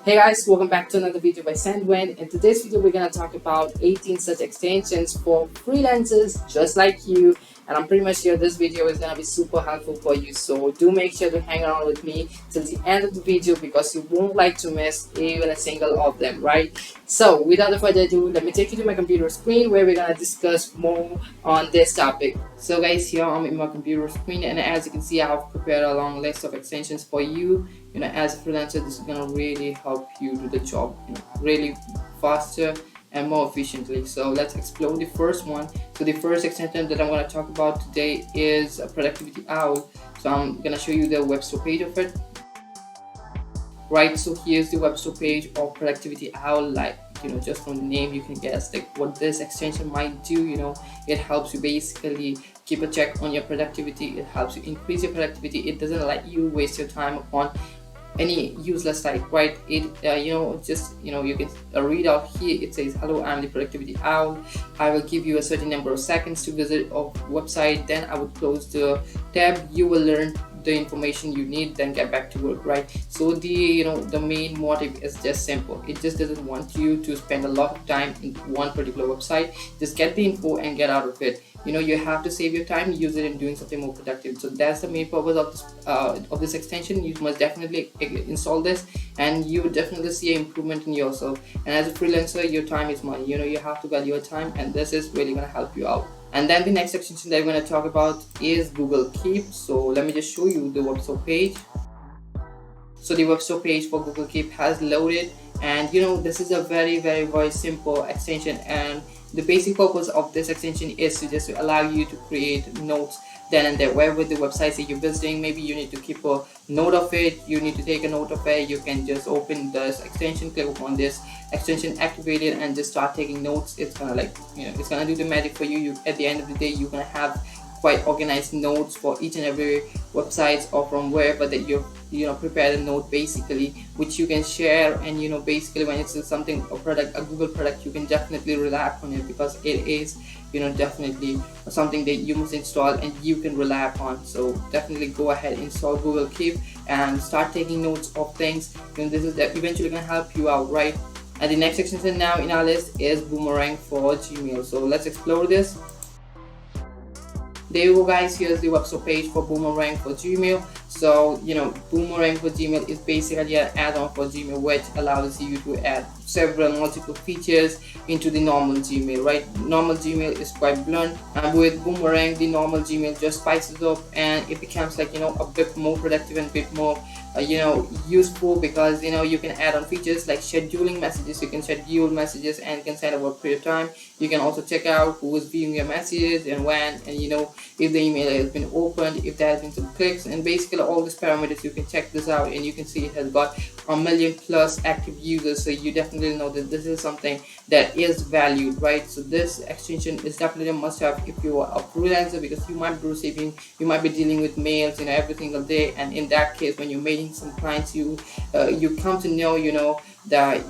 Hey guys, welcome back to another video by SendMe. In today's video, we're going to talk about 18 such extensions for freelancers just like you. And I'm pretty much sure this video is going to be super helpful for you. So do make sure to hang around with me till the end of the video because you won't like to miss even a single of them, right? So without further ado, let me take you to my computer screen where we're going to discuss more on this topic. So guys, here I'm in my computer screen, and as you can see, I have prepared a long list of extensions for you. As a freelancer, this is going to really help you do the job really faster and more efficiently. So let's explore the first one. So the first extension that I'm going to talk about today is a productivity owl. So I'm going to show you the web store page of it. Right, so here's the web store page of productivity owl. Just from the name you can guess like what this extension might do. It helps you basically keep a check on your productivity. It helps you increase your productivity. It doesn't let you waste your time upon any useless site, right? You can read out here. It says, hello, I'm the productivity owl. I will give you a certain number of seconds to visit a website, then I would close the tab. You will learn the information you need, then get back to work, right? So the main motive is just simple. It just doesn't want you to spend a lot of time in one particular website. Just get the info and get out of it. You have to save your time, use it in doing something more productive. So that's the main purpose of this extension. You must definitely install this, and you will definitely see an improvement in yourself. And as a freelancer, your time is money. You have to value your time, and this is really going to help you out. And then the next extension that we're going to talk about is Google Keep. So let me just show you the web store page. So the web store page for Google Keep has loaded, and this is a very simple extension, and the basic purpose of this extension is to just allow you to create notes then and there. Wherever the websites that you're visiting, maybe you need to keep a note of it, you need to take a note of it, you can just open this extension, click upon this extension, activate it, and just start taking notes. It's gonna it's gonna do the magic for you. At the end of the day, you're gonna have quite organized notes for each and every website or from wherever that you've prepared a note basically, which you can share. And basically when it's something, a Google product, you can definitely rely upon it because it is definitely something that you must install and you can rely upon. So definitely go ahead, install Google Keep and start taking notes of things. This is eventually gonna help you out, right? And the next extension now in our list is Boomerang for Gmail. So let's explore this. There you go guys, here's the web store page for Boomerang for Gmail. So Boomerang for Gmail is basically an add-on for Gmail which allows you to add multiple features into the normal Gmail, right? Normal Gmail is quite blunt, and with Boomerang the normal Gmail just spices up and it becomes a bit more productive and a bit more useful, because you can add on features like scheduling messages. You can schedule messages and can set a work period time. You can also check out who is viewing your messages and when, and if the email has been opened, if there has been some clicks, and basically all these parameters. You can check this out and you can see it has got 1 million plus active users. So you definitely know that this is something that is valued, right? So this extension is definitely a must-have if you are a freelancer, because you might be dealing with mails every single day, and in that case when you're meeting some clients, you come to know that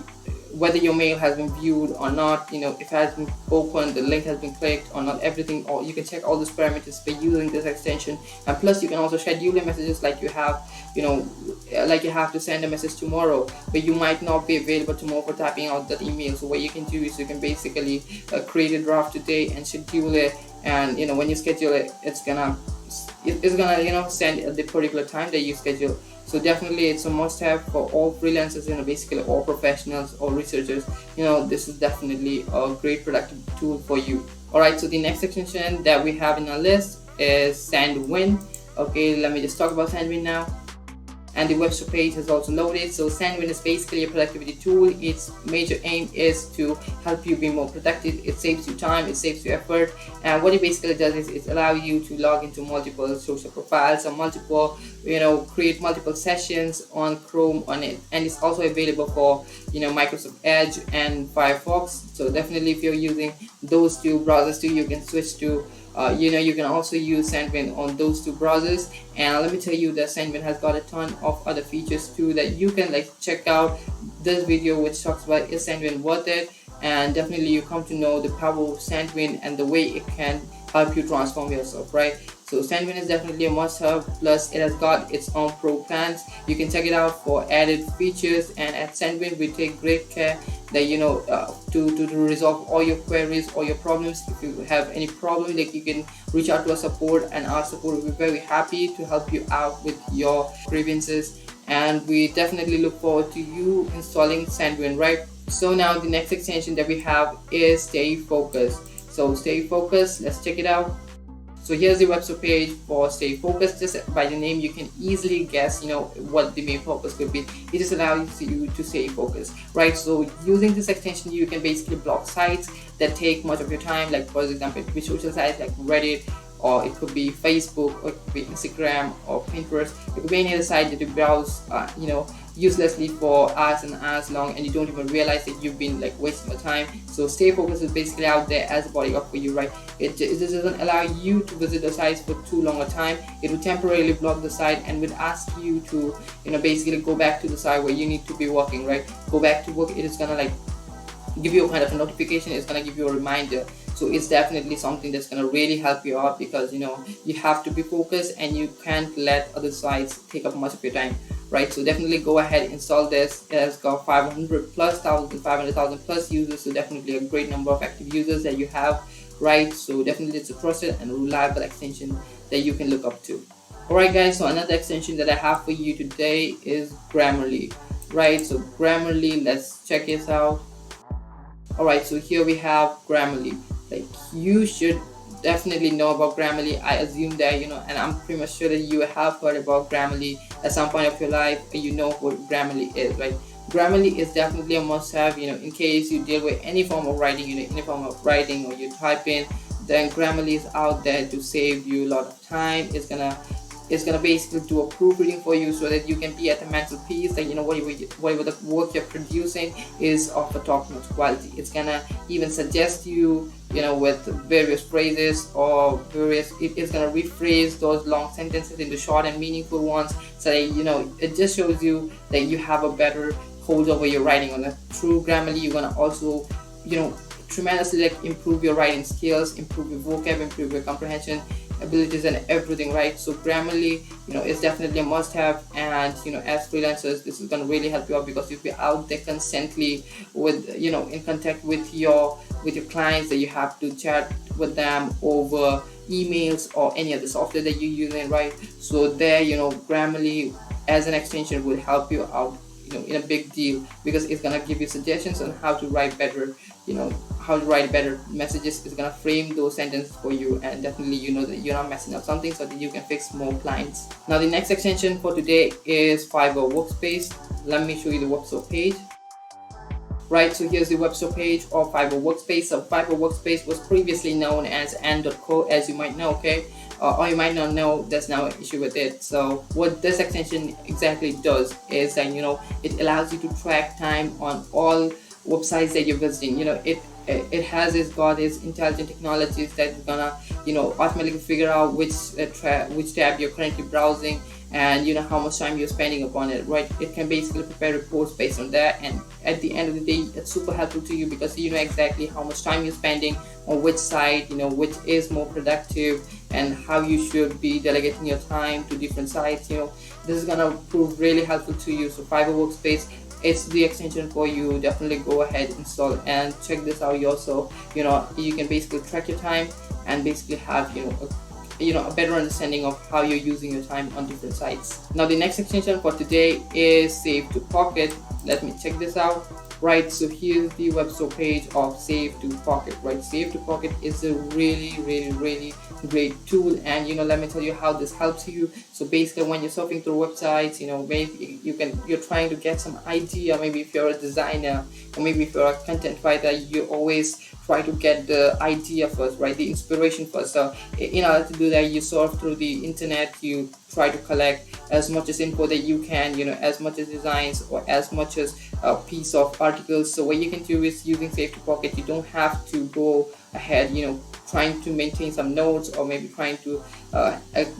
whether your mail has been viewed or not, if it has been opened, the link has been clicked or not, everything. Or you can check all these parameters by using this extension. And plus you can also schedule your messages like you have to send a message tomorrow, but you might not be available tomorrow for typing out that email. So what you can do is you can basically create a draft today and schedule it, and when you schedule it, it's gonna send at the particular time that you schedule. So definitely it's a must-have for all freelancers, basically all professionals or researchers. This is definitely a great productive tool for you. Alright, so the next extension that we have in our list is SendMe. Okay, let me just talk about SendMe now. And the web store page has also loaded. So SendMe is basically a productivity tool. Its major aim is to help you be more productive. It saves you time, it saves you effort, and what it basically does is it allows you to log into multiple social profiles or create multiple sessions on Chrome on it. And it's also available for Microsoft Edge and Firefox. So definitely if you're using those two browsers too, you can switch to you can also use SendMe on those two browsers. And let me tell you that SendMe has got a ton of other features too that you can check out. This video which talks about is SendMe worth it, and definitely you come to know the power of SendMe and the way it can help you transform yourself, right? So SendMe is definitely a must-have. Plus, it has got its own pro plans. You can check it out for added features. And at SendMe, we take great care that to resolve all your queries, all your problems. If you have any problem, like, you can reach out to our support, and our support will be very happy to help you out with your grievances. And we definitely look forward to you installing SendMe, right? So now the next extension that we have is StayFocused. So StayFocused, let's check it out. So here's the website page for StayFocused. Just by the name, you can easily guess, what the main purpose could be. It just allows you to stay focused, right? So using this extension, you can basically block sites that take much of your time. Like, for example, it could be social sites like Reddit, or it could be Facebook, or it could be Instagram or Pinterest. It could be any other site that you browse, uselessly for hours and hours long, and you don't even realize that you've been wasting your time. So StayFocused is basically out there as a bodyguard for you, right? It just doesn't allow you to visit the sites for too long a time. It will temporarily block the site and will ask you to, basically go back to the site where you need to be working, right? Go back to work. It is gonna give you a kind of a notification. It's gonna give you a reminder. So it's definitely something that's going to really help you out, because you have to be focused and you can't let other sites take up much of your time, right? So definitely go ahead, install this. It has got 500,000 plus users, so definitely a great number of active users that you have, right? So definitely it's a trusted and reliable extension that you can look up to. Alright guys, so another extension that I have for you today is Grammarly, right? So Grammarly, let's check this out. Alright, so here we have Grammarly. You should definitely know about Grammarly. I assume that and I'm pretty much sure that you have heard about Grammarly at some point of your life, and you know what Grammarly is, right? Grammarly is definitely a must-have, in case you deal with any form of writing, any form of writing, or you type in, then Grammarly is out there to save you a lot of time. It's gonna basically do a proofreading for you, so that you can be at a mental peace that whatever the work you're producing is of a top-notch quality. It's gonna even suggest you with various phrases, or it's gonna rephrase those long sentences into short and meaningful ones, so that it just shows you that you have a better hold over your writing. On a true Grammarly, you're gonna also tremendously improve your writing skills, improve your vocab, improve your comprehension abilities, and everything, right? So Grammarly is definitely a must-have. And as freelancers, this is going to really help you out, because you'll be out there constantly with in contact with your clients, that you have to chat with them over emails or any other software that you're using, right? So there, Grammarly as an extension will help you out in a big deal, because it's gonna give you suggestions on how to write better, how to write better messages. It's gonna frame those sentences for you, and definitely that you're not messing up something, so that you can fix more clients. Now the next extension for today is Fiverr Workspace. Let me show you the website page. Right, so here's the website page of Fiverr Workspace. So Fiverr Workspace was previously known as n.co, as you might know, okay? Or you might not know, there's now an issue with it. So what this extension exactly does is that it allows you to track time on all websites that you're visiting. It has got its intelligent technologies that's gonna automatically figure out which tab you're currently browsing, and how much time you're spending upon it, right? It can basically prepare reports based on that, and at the end of the day, it's super helpful to you, because you know exactly how much time you're spending on which site, which is more productive, and how you should be delegating your time to different sites. This is gonna prove really helpful to you. So Fiverr Workspace, it's the extension for you. Definitely go ahead, install, and check this out yourself. You can basically track your time and basically have a better understanding of how you're using your time on different sites. Now the next extension for today is Save to Pocket. Let me check this out. Right, so here's the website page of Save to Pocket, right? Save to Pocket is a really great tool, and let me tell you how this helps you. So basically, when you're surfing through websites, maybe you're trying to get some idea. Maybe if you're a designer, or maybe if you're a content writer, you always try to get the idea first, right? The inspiration first. So in order to do that, you surf through the internet, you try to collect as much as info that you can, as much as designs, or as much as a piece of articles. So what you can do is, using Save to Pocket, you don't have to go ahead, trying to maintain some notes, or maybe trying to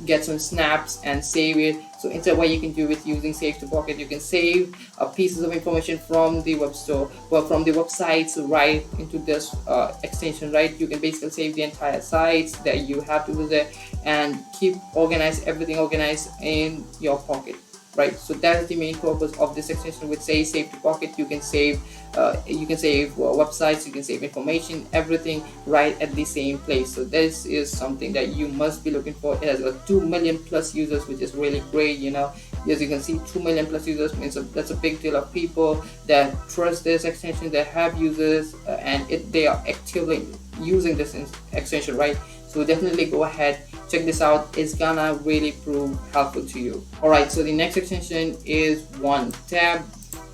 get some snaps and save it. So instead, what you can do with using Save to Pocket, you can save pieces of information from the web store, well, from the websites right into this extension, right? You can basically save the entire sites that you have to visit and keep everything organized in your pocket, right? So that is the main purpose of this extension, which says Save to Pocket. You can save websites, you can save information, everything right at the same place. So this is something that you must be looking for. It has got 2 million plus users, which is really great. As you can see, 2 million plus users means that's a big deal of people that trust this extension, that have users, and they are actively using this extension, right? So definitely go ahead, check this out. It's gonna really prove helpful to you. Alright, so the next extension is OneTab.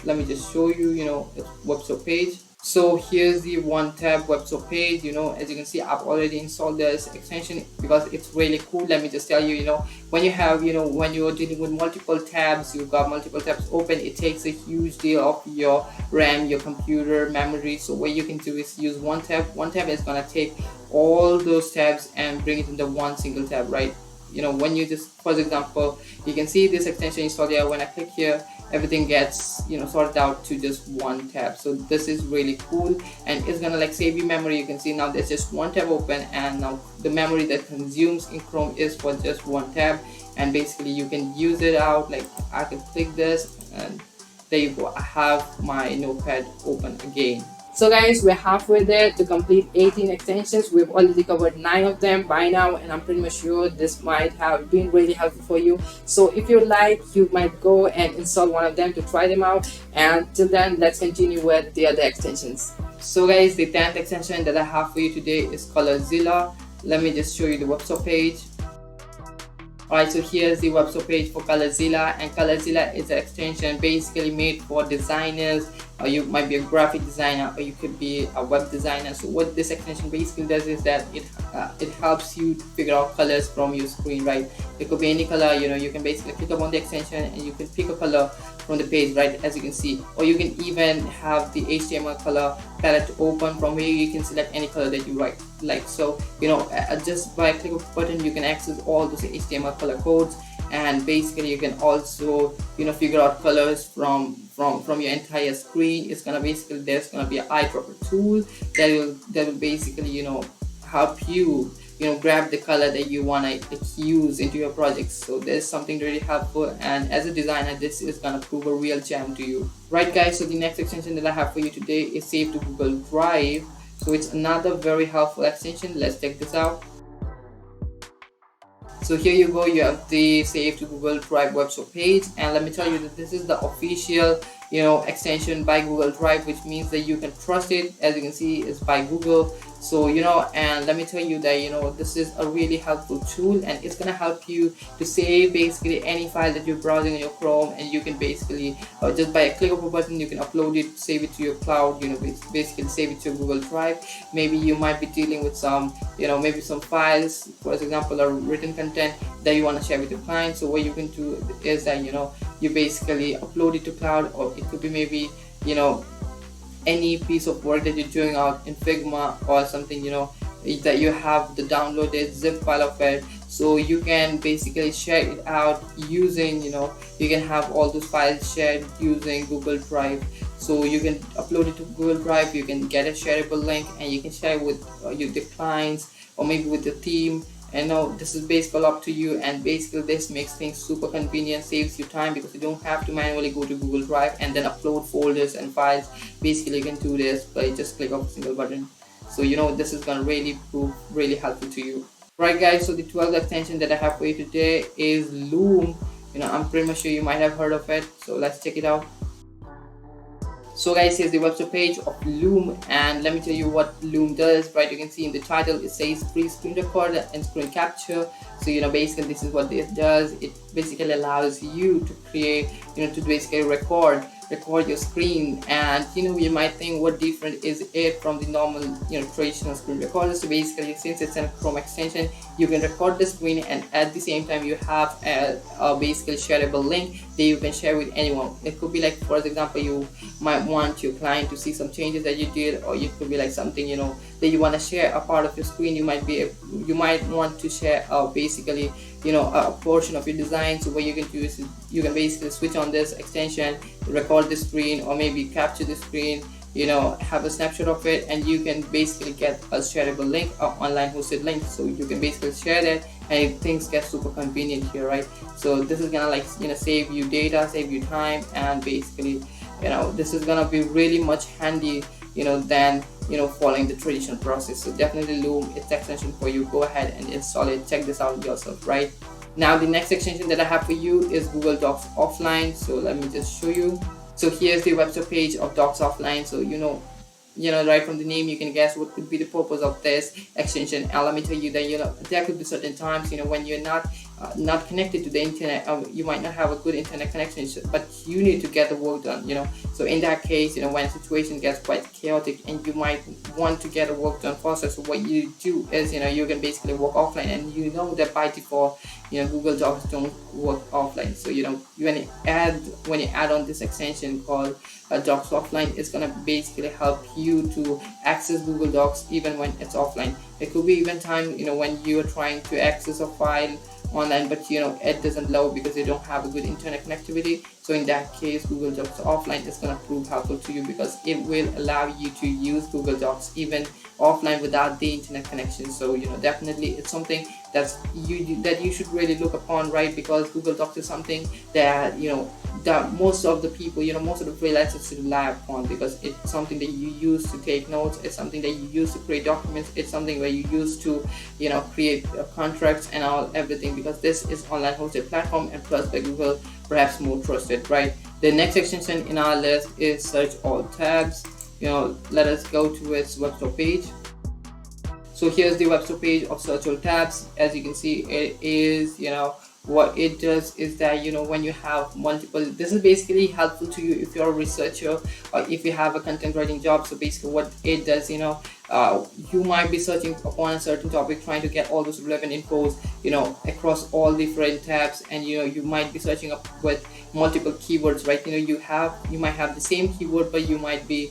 Let me just show you, its website page. So here's the OneTab website page. As you can see, I've already installed this extension because it's really cool. Let me just tell you, when you have, when you're dealing with multiple tabs, you've got multiple tabs open, it takes a huge deal of your RAM, your computer memory. So what you can do is use OneTab. OneTab is gonna take all those tabs and bring it into one single tab, right? When you just, for example, you can see this extension installed here. When I click here, everything gets sorted out to just one tab. So this is really cool, and it's gonna save you memory. You can see now there's just one tab open, and now the memory that consumes in Chrome is for just one tab, and basically you can use it out. I can click this, and there you go, I have my notepad open again. So guys, we're halfway there to complete 18 extensions. We've already covered 9 of them by now, and I'm pretty much sure this might have been really helpful for you. So if you like, you might go and install one of them to try them out. And till then, let's continue with the other extensions. So guys, the 10th extension that I have for you today is ColorZilla. Let me just show you the website page. Alright, so here's the website page for ColorZilla, and ColorZilla is an extension basically made for designers. Or you might be a graphic designer, or you could be a web designer. So what this extension basically does is that it helps you to figure out colors from your screen, right? It could be any color. You can basically click upon the extension and you can pick a color from the page, right, as you can see. Or you can even have the HTML color palette open, from where you can select any color that you like. So just by a click of a button, you can access all those HTML color codes, and basically you can also figure out colors from your entire screen. It's gonna basically, there's gonna be an eyedropper tool that will basically help you grab the color that you want to use into your project. So there's something really helpful, and as a designer, this is gonna prove a real gem to you. Right guys, so the next extension that I have for you today is Save to Google Drive. So it's another very helpful extension. Let's check this out. So here you go, you have the Save to Google Drive website page, and let me tell you that this is the official extension by Google Drive, which means that you can trust it. As you can see, it's by Google. So and let me tell you that this is a really helpful tool, and it's gonna help you to save basically any file that you're browsing in your Chrome, and you can basically just by a click of a button, you can upload it, save it to your cloud, basically save it to your Google Drive. Maybe you might be dealing with some maybe some files, for example, or written content that you want to share with your client. So what you can do is that you basically upload it to cloud, or it could be maybe any piece of work that you're doing out in Figma or something, that you have the downloaded zip file of it. So you can basically share it out using, you can have all those files shared using Google Drive. So you can upload it to Google Drive, you can get a shareable link, and you can share it with your clients, or maybe with the team. And this is basically up to you, and basically this makes things super convenient, saves you time, because you don't have to manually go to Google Drive and then upload folders and files. Basically you can do this by just click of a single button. So this is gonna really prove really helpful to you. Right guys, so the 12th extension that I have for you today is Loom. I'm pretty much sure you might have heard of it, so let's check it out. So guys, here's the website page of Loom, and let me tell you what Loom does. Right, you can see in the title it says free screen record and screen capture. So basically this is what this does. It basically allows you to create, to basically record record your screen. And you might think, what different is it from the normal traditional screen recorder? So basically, since it's a Chrome extension, you can record the screen, and at the same time you have a basically shareable link that you can share with anyone. It could be like, for example, you might want your client to see some changes that you did, or it could be like something that you want to share a part of your screen. You might want to share basically a portion of your design. So what you can do is you can basically switch on this extension, record the screen, or maybe capture the screen, have a snapshot of it, and you can basically get a shareable link, an online hosted link. So you can basically share that, and things get super convenient here, right? So this is gonna save you data, save you time, and basically this is gonna be really much handy than following the traditional process. So definitely Loom, it's the extension for you. Go ahead and install it, check this out yourself, right? Now the next extension that I have for you is Google Docs Offline. So let me just show you. So here's the website page of Docs Offline. So right from the name you can guess what could be the purpose of this extension. And let me tell you that there could be certain times when you're not connected to the internet, you might not have a good internet connection, but you need to get the work done. So in that case, when a situation gets quite chaotic and you might want to get the work done faster, so what you do is you can basically work offline, and that by default Google Docs don't work offline. So when you add on this extension called Docs Offline, it's gonna basically help you to access Google Docs even when it's offline. There could be even time when you're trying to access a file online, but it doesn't load because you don't have a good internet connectivity. So in that case, Google Docs Offline is going to prove helpful to you, because it will allow you to use Google Docs even offline without the internet connection. So definitely it's something that you should really look upon, right? Because Google Docs is something that that most of the people, most of the freelancers rely upon, because it's something that you use to take notes, it's something that you use to create documents, it's something where you use to create contracts and everything, because this is online hosted platform, and plus by Google, perhaps more trusted, right? The next extension in our list is Search All Tabs. Let us go to its website page. So here's the website page of Search All Tabs. As you can see, it is what it does is that when you have multiple, this is basically helpful to you if you're a researcher or if you have a content writing job. So basically what it does, you might be searching upon a certain topic, trying to get all those relevant infos across all different tabs, and you might be searching up with multiple keywords, right? You might have the same keyword, but you might be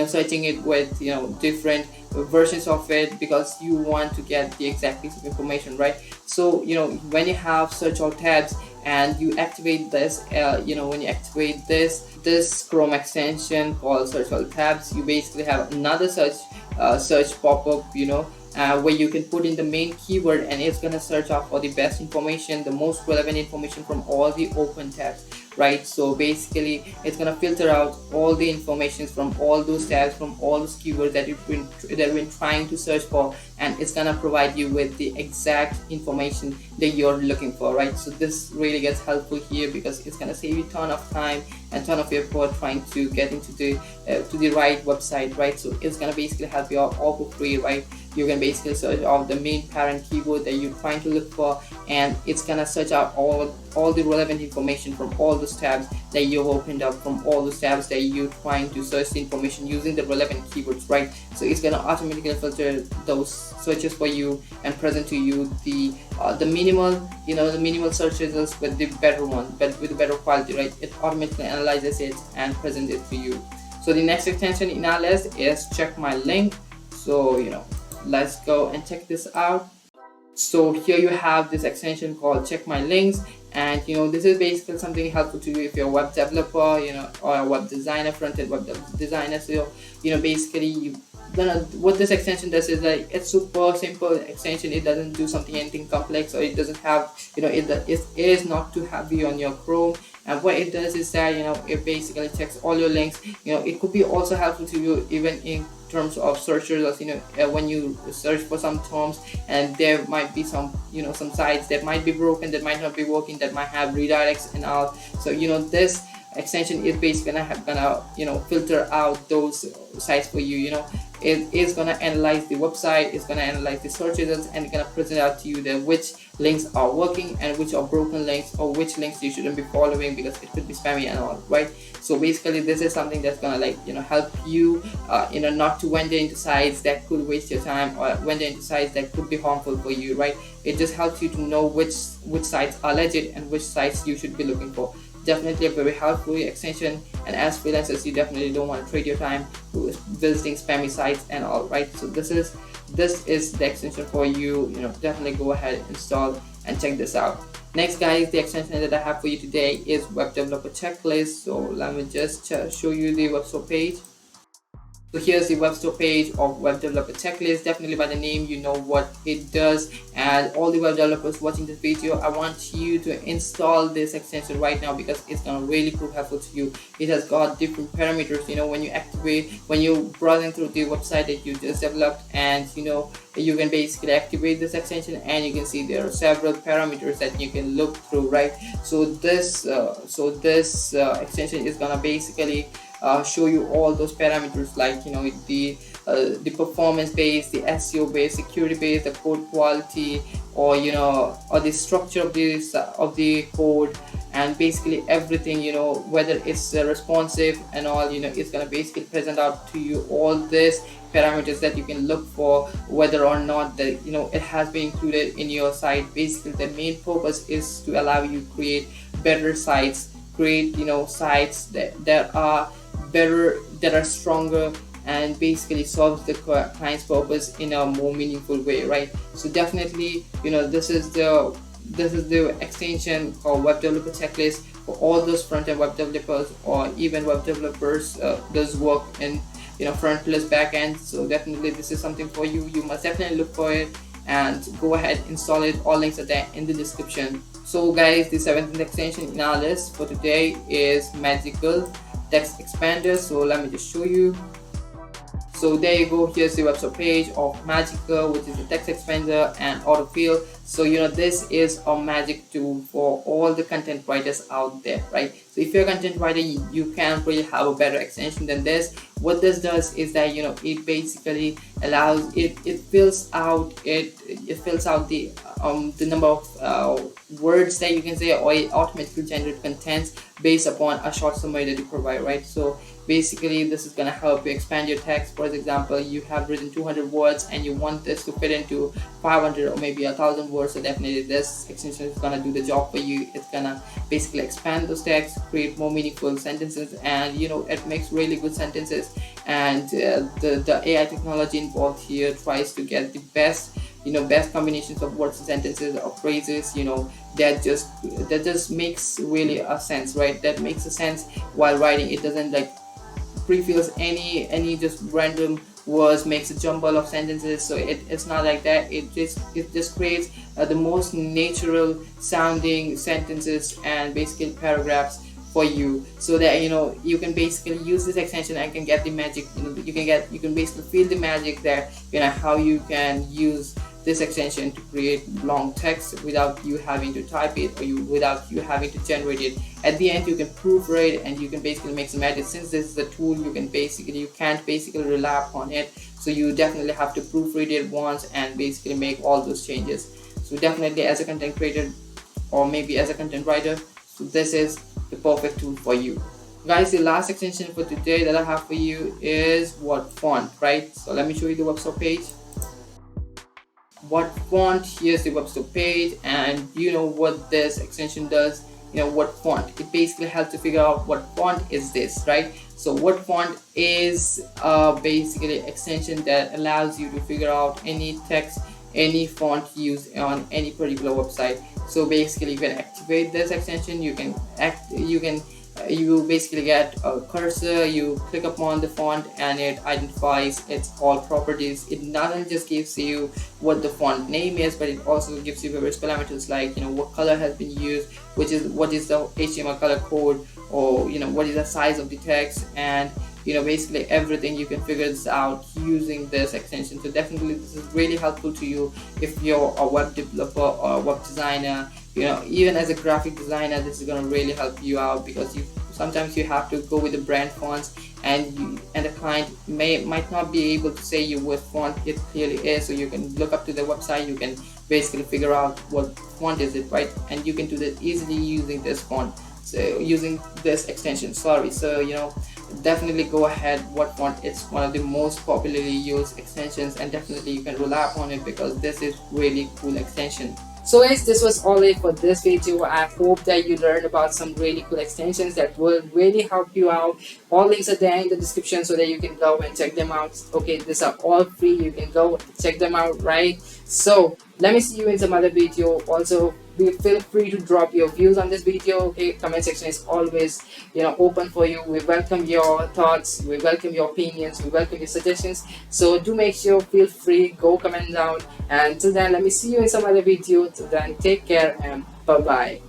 searching it with different versions of it, because you want to get the exact piece of information, right? So when you have Search All Tabs and you activate this, when you activate this Chrome extension called Search All Tabs, you basically have another search pop-up where you can put in the main keyword, and it's gonna search out for the best information, the most relevant information from all the open tabs, right? So basically it's gonna filter out all the information from all those tabs, from all those keywords that you've been trying to search for, and it's gonna provide you with the exact information that you're looking for, right? So this really gets helpful here, because it's gonna save you a ton of time and ton of effort trying to get into the right website, right? So it's gonna basically help you out all for free, right? You can basically search out the main parent keyword that you're trying to look for, and it's gonna search out all the relevant information from all those tabs that you've opened up, from all those tabs that you're trying to search the information using the relevant keywords, right? So it's gonna automatically filter those searches for you and present to you the minimal search results with the better one, but with the better quality, right? It automatically analyzes it and presents it to you. So the next extension in our list is Check My Link. So let's go and check this out. So here you have this extension called Check My Links, and this is basically something helpful to you if you're a web developer, or a web designer, front-end web designer. So basically what this extension does is like, it's super simple extension. It doesn't do anything complex, or it doesn't have it is not too heavy on your Chrome. And what it does is that it basically checks all your links. It could be also helpful to you even in terms of search results. When you search for some terms, and there might be some some sites that might be broken, that might not be working, that might have redirects and all. So this extension is basically gonna filter out those sites for you. it is going to analyze the website, it's going to analyze the search results, and it's going to present out to you that which links are working and which are broken links, or which links you shouldn't be following because it could be spammy and all, right? So basically this is something that's gonna help you not to wander into sites that could waste your time, or wander into sites that could be harmful for you, right? It just helps you to know which sites are legit and which sites you should be looking for. Definitely a very helpful extension, and as freelancers you definitely don't want to trade your time visiting spammy sites and all, right? So this is the extension for you. Definitely go ahead, install, and check this out. Next, guys, the extension that I have for you today is Web Developer Checklist. So let me just show you the web store page. So here's the web store page of Web Developer Checklist. Definitely by the name you know what it does, and all the web developers watching this video, I want you to install this extension right now because it's gonna really prove helpful to you. It has got different parameters. When you're browsing through the website that you just developed, and you can basically activate this extension, and you can see there are several parameters that you can look through, right? So this extension is gonna basically show you all those parameters, like the performance base, the SEO base, security base, the code quality, or the structure of the code, and basically everything, whether it's responsive and all. It's gonna basically present out to you all these parameters that you can look for, whether or not that it has been included in your site. Basically the main purpose is to allow you to create better sites, create sites that are better, that are stronger, and basically solves the client's purpose in a more meaningful way, right? So definitely this is the extension called Web Developer Checklist for all those front-end web developers, or even web developers does work in front plus back end. So definitely this is something for you. You must definitely look for it and go ahead, install it. All links are there in the description. So guys, the 7th extension in our list for today is Magical Text Expander. So let me just show you. So there you go, here's the website page of Magical, which is a text expander and autofill. So this is a magic tool for all the content writers out there, right? So if you're a content writer, you can't really have a better extension than this. What this does is that it basically allows it fills out the number of words that you can say, or it automatically generates contents based upon a short summary that you provide, right? So basically this is going to help you expand your text. For example, you have written 200 words and you want this to fit into 500 or maybe 1,000 words. So definitely this extension is going to do the job for you. It's going to basically expand those texts, create more meaningful sentences, and it makes really good sentences. And the AI technology involved here tries to get the best combinations of words and sentences or phrases that just makes really a sense, right? That makes a sense while writing. It doesn't pre-fills any just random words, makes a jumble of sentences. So it's not like that. It just creates the most natural sounding sentences and basically paragraphs for you, so that you can basically use this extension and can get the magic. You can basically feel the magic there, how you can use this extension to create long text without you having to type it, or without you having to generate it. At the end you can proofread and you can basically make some edits. Since this is a tool, you can't basically rely upon it, so you definitely have to proofread it once and basically make all those changes. So definitely as a content creator, or maybe as a content writer, so this is the perfect tool for you. Guys, the last extension for today that I have for you is what font, right? So let me show you the website page. What font? Here's the website page, and what this extension does. What font? It basically helps to figure out what font is this, right? So what font is basically extension that allows you to figure out any text, any font used on any particular website. So basically you can activate this extension. You basically get a cursor, you click upon the font, and it identifies its all properties. It not only just gives you what the font name is, but it also gives you various parameters like what color has been used, what is the HTML color code, or what is the size of the text, and basically everything. You can figure this out using this extension. So definitely this is really helpful to you if you're a web developer or a web designer. Even as a graphic designer, this is going to really help you out, because sometimes you have to go with the brand fonts, and the client might not be able to say you what font it clearly is. So you can look up to the website, you can basically figure out what font is it, right? And you can do that easily using this font, so using this extension, sorry. So definitely go ahead. What font? It's one of the most popularly used extensions, and definitely you can rely upon it because this is really cool extension. So guys, this was all it for this video. I hope that you learned about some really cool extensions that will really help you out. All links are there in the description so that you can go and check them out. Okay, these are all free. You can go check them out, right? So let me see you in some other video. Also, feel free to drop your views on this video. Okay, comment section is always open for you. We welcome your thoughts, we welcome your opinions, we welcome your suggestions. So do make sure, feel free, go comment down. And till then, let me see you in some other video. Till then, take care and bye bye.